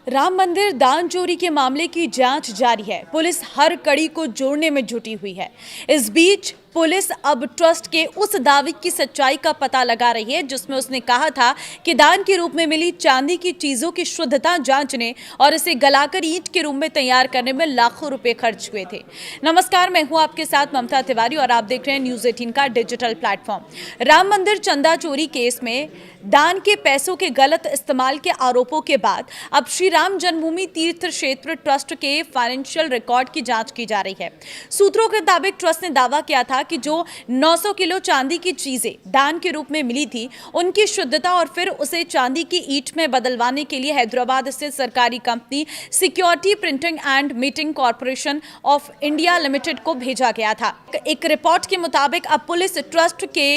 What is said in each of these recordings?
राम मंदिर दान चोरी के मामले की जांच जारी है। पुलिस हर कड़ी को जोड़ने में जुटी हुई है। इस बीच पुलिस अब ट्रस्ट के उस दावे की सच्चाई का पता लगा रही है जिसमें उसने कहा था कि दान के रूप में मिली चांदी की चीजों की शुद्धता जांचने और इसे गलाकर ईंट के रूप में तैयार करने में लाखों रुपए खर्च हुए थे। नमस्कार, मैं हूं आपके साथ ममता तिवारी और आप देख रहे हैं न्यूज़ 18 का डिजिटल प्लेटफॉर्म। राम मंदिर चंदा चोरी केस में दान के पैसों के गलत इस्तेमाल के आरोपों के बाद अब श्री राम जन्मभूमि तीर्थ क्षेत्र ट्रस्ट के फाइनेंशियल रिकॉर्ड की जांच की जा रही है। सूत्रों के मुताबिक ट्रस्ट ने दावा किया था कि जो 900 किलो चांदी की चीजें दान के रूप में मिली थी, उनकी शुद्धता और फिर उसे चांदी की ईंट में बदलवाने के लिए हैदराबाद स्थित सरकारी company security printing and meeting corporation of India limited को भेजा गया था। एक रिपोर्ट के मुताबिक अब पुलिस ट्रस्ट के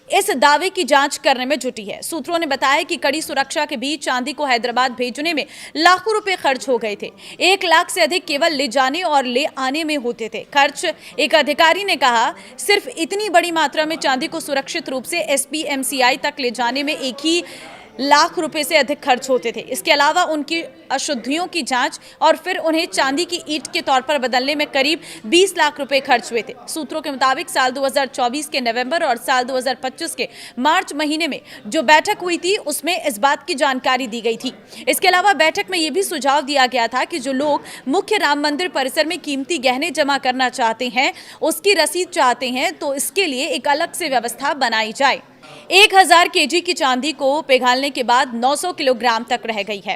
इस दावे की जांच करने में जुटी है। सूत्रों ने बताया कि कड़ी सुरक्षा के बीच चांदी को हैदराबाद भेजने में लाखों रुपए खर्च हो गए थे। 1 लाख से अधिक केवल ले जाने और ले आने में होते थे खर्च। एक अधिकारी ने कहा, सिर्फ इतनी बड़ी मात्रा में चांदी को सुरक्षित रूप से SPMCI तक ले जाने में 1 ही लाख रुपए से अधिक खर्च होते थे। इसके अलावा उनकी अशुद्धियों की जांच और फिर उन्हें चांदी की ईंट के तौर पर बदलने में करीब 20 लाख रुपए खर्च हुए थे। सूत्रों के मुताबिक साल 2024 के नवंबर और साल 2025 के मार्च महीने में जो बैठक हुई थी उसमें इस बात की जानकारी दी गई थी। इसके अलावा बैठक में यह भी सुझाव दिया गया था कि जो लोग मुख्य राम मंदिर परिसर में कीमती गहने जमा करना चाहते हैं, उसकी रसीद चाहते हैं, तो इसके लिए एक अलग से व्यवस्था बनाई जाए। 1000 केजी की चांदी को पिघालने के बाद 900 किलोग्राम तक रह गई है।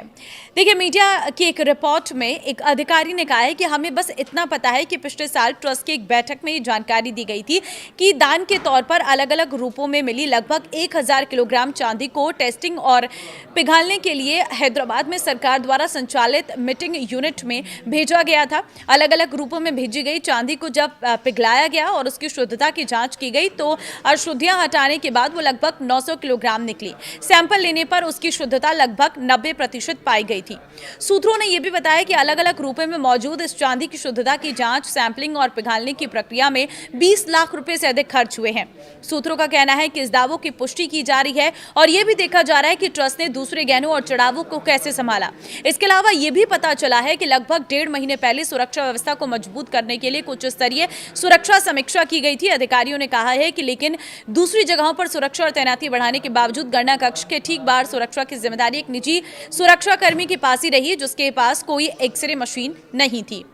देखिए, मीडिया की एक रिपोर्ट में एक अधिकारी ने कहा है कि हमें बस इतना पता है कि पिछले साल ट्रस्ट की एक बैठक में ये जानकारी दी गई थी कि दान के तौर पर अलग अलग रूपों में मिली लगभग 1000 किलोग्राम चांदी को टेस्टिंग और पिघालने के लिए हैदराबाद में सरकार द्वारा संचालित मीटिंग यूनिट में भेजा गया था। अलग अलग रूपों में भेजी गई चांदी को जब पिघलाया गया और उसकी शुद्धता की जाँच की गई तो अशुद्धियाँ हटाने के बाद वो लगभग 900 किलोग्राम निकली। सैंपल लेने पर उसकी शुद्धता लगभग 90% पाई गई थी। सूत्रों ने यह भी बताया कि अलग अलग रूपों में मौजूद इस चांदी की शुद्धता की जांच, सैंपलिंग और पिघालने की प्रक्रिया में 20 लाख रुपए से अधिक खर्च हुए हैं। सूत्रों का कहना है कि इस दावों की पुष्टि की जा रही है और यह भी देखा जा रहा है कि ट्रस्ट ने दूसरे गहनों और चढ़ावों को कैसे संभाला। इसके अलावा यह भी पता चला है कि लगभग 1.5 महीने पहले सुरक्षा व्यवस्था को मजबूत करने के लिए उच्च स्तरीय सुरक्षा समीक्षा की गई थी। अधिकारियों ने कहा है कि लेकिन दूसरी जगहों पर सुरक्षा और तैनाती बढ़ाने के बावजूद गणना कक्ष के ठीक बाहर सुरक्षा की जिम्मेदारी एक निजी सुरक्षा कर्मी के पास ही रही, जिसके पास कोई एक्सरे मशीन नहीं थी।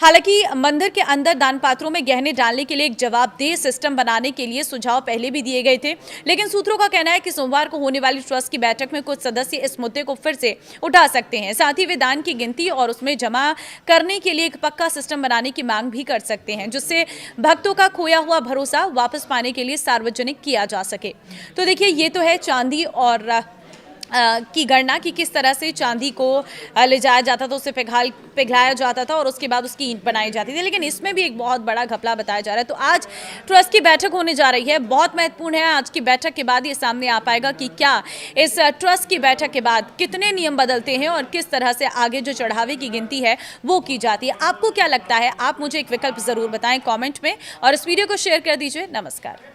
हालांकि मंदिर के अंदर दान पात्रों में गहने डालने के लिए एक जवाबदेह सिस्टम बनाने के लिए सुझाव पहले भी दिए गए थे, लेकिन सूत्रों का कहना है कि सोमवार को होने वाली ट्रस्ट की बैठक में कुछ सदस्य इस मुद्दे को फिर से उठा सकते हैं। साथ ही वे दान की गिनती और उसमें जमा करने के लिए एक पक्का सिस्टम बनाने की मांग भी कर सकते हैं, जिससे भक्तों का खोया हुआ भरोसा वापस पाने के लिए सार्वजनिक किया जा सके। तो देखिए, ये तो है चांदी और की गणना कि किस तरह से चांदी को ले जाया जाता था, उसे पिघलाया जाता था और उसके बाद उसकी ईंट बनाई जाती थी। लेकिन इसमें भी एक बहुत बड़ा घपला बताया जा रहा है। तो आज ट्रस्ट की बैठक होने जा रही है, बहुत महत्वपूर्ण है। आज की बैठक के बाद ये सामने आ पाएगा कि क्या इस ट्रस्ट की बैठक के बाद कितने नियम बदलते हैं और किस तरह से आगे जो चढ़ावे की गिनती है वो की जाती है। आपको क्या लगता है? आप मुझे एक विकल्प जरूर बताएं कॉमेंट में और इस वीडियो को शेयर कर दीजिए। नमस्कार।